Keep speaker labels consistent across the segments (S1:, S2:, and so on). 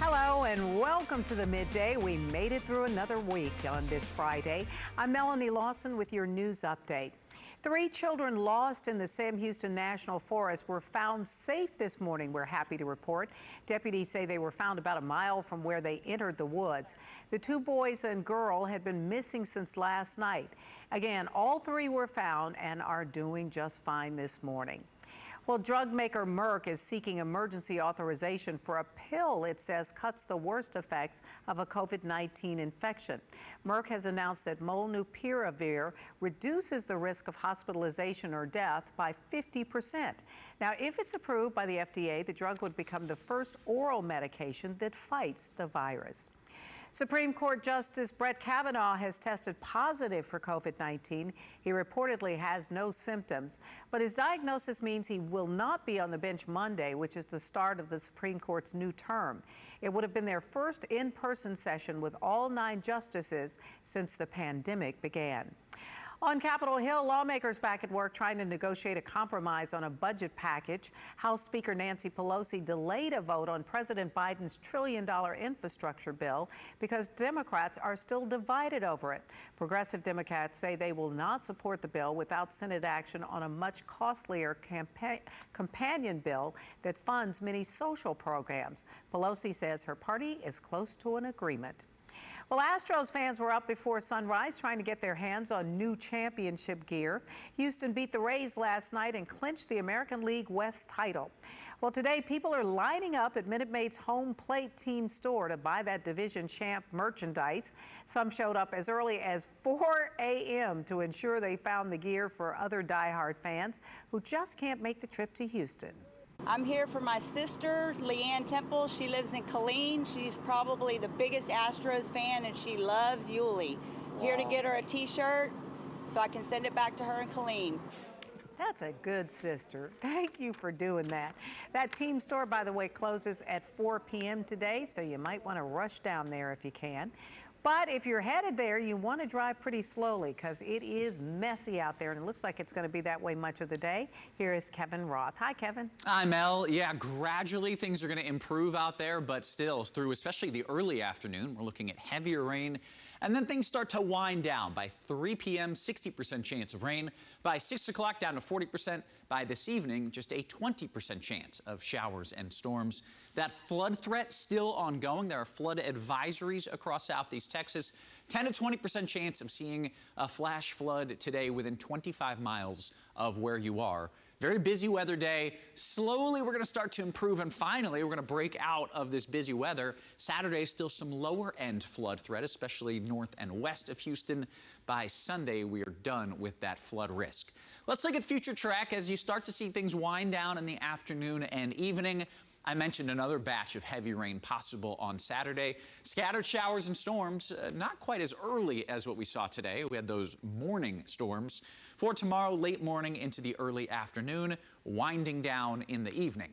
S1: Hello and welcome to the Midday. We made it through another week on this Friday. I'm Melanie Lawson with your news update. 3 children lost in the Sam Houston National Forest were found safe this morning, we're happy to report. Deputies say they were found about a mile from where they entered the woods. The 2 boys and girl had been missing since last night. Again, all 3 were found and are doing just fine this morning. Well, drug maker Merck is seeking emergency authorization for a pill it says cuts the worst effects of a COVID-19 infection. Merck has announced that molnupiravir reduces the risk of hospitalization or death by 50%. Now, if it's approved by the FDA, the drug would become the first oral medication that fights the virus. Supreme Court Justice Brett Kavanaugh has tested positive for COVID-19. He reportedly has no symptoms, but his diagnosis means he will not be on the bench Monday, which is the start of the Supreme Court's new term. It would have been their first in-person session with all 9 justices since the pandemic began. On Capitol Hill, lawmakers back at work trying to negotiate a compromise on a budget package. House Speaker Nancy Pelosi delayed a vote on President Biden's $1 trillion infrastructure bill because Democrats are still divided over it. Progressive Democrats say they will not support the bill without Senate action on a much costlier companion bill that funds many social programs. Pelosi says her party is close to an agreement. Well, Astros fans were up before sunrise trying to get their hands on new championship gear. Houston beat the Rays last night and clinched the American League West title. Well, today people are lining up at Minute Maid's home plate team store to buy that division champ merchandise. Some showed up as early as 4 a.m. to ensure they found the gear for other diehard fans who just can't make the trip to Houston.
S2: I'm here for my sister, Leanne Temple. She lives in Killeen. She's probably the biggest Astros fan, and she loves Yulee. Wow. Here to get her a T-shirt so I can send it back to her in Killeen.
S1: That's a good sister. Thank you for doing that. That team store, by the way, closes at 4 p.m. today, so you might want to rush down there if you can. But if you're headed there, you want to drive pretty slowly because it is messy out there, and it looks like it's going to be that way much of the day. Here is Kevin Roth. Hi, Kevin.
S3: Hi, Mel. Yeah, gradually things are going to improve out there, but still through especially the early afternoon, we're looking at heavier rain. And then things start to wind down. By 3 p.m., 60% chance of rain. By 6 o'clock, down to 40%. By this evening, just a 20% chance of showers and storms. That flood threat still ongoing. There are flood advisories across southeast Texas. 10 to 20% chance of seeing a flash flood today within 25 miles of where you are. Very busy weather day. Slowly, we're going to start to improve, and finally, we're going to break out of this busy weather. Saturday, still some lower-end flood threat, especially north and west of Houston. By Sunday, we are done with that flood risk. Let's look at FUTURETRACK as you start to see things wind down in the afternoon and evening. I mentioned another batch of heavy rain possible on Saturday. Scattered showers and storms, not quite as early as what we saw today. We had those morning storms. For tomorrow, late morning into the early afternoon, winding down in the evening.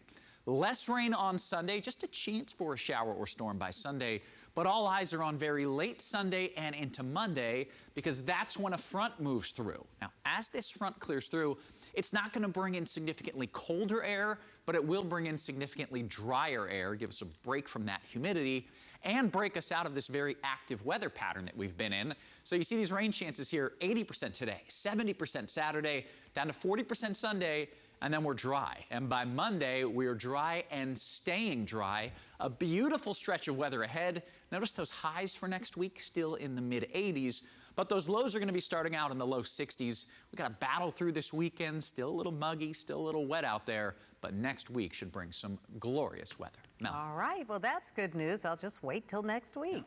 S3: Less rain on Sunday, just a chance for a shower or storm by Sunday, but all eyes are on very late Sunday and into Monday because that's when a front moves through. Now, as this front clears through, it's not going to bring in significantly colder air, but it will bring in significantly drier air, give us a break from that humidity, and break us out of this very active weather pattern that we've been in. So you see these rain chances here, 80% today, 70% Saturday, down to 40% Sunday, and then we're dry. And by Monday, we're dry and staying dry. A beautiful stretch of weather ahead. Notice those highs for next week still in the mid-80s, but those lows are going to be starting out in the low 60s. We got to battle through this weekend. Still a little muggy, still a little wet out there, but next week should bring some glorious weather. Mel.
S1: All right, well, that's good news. I'll just wait till next week.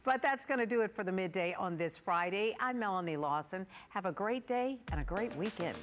S1: But that's going to do it for the Midday on this Friday. I'm Melanie Lawson. Have a great day and a great weekend.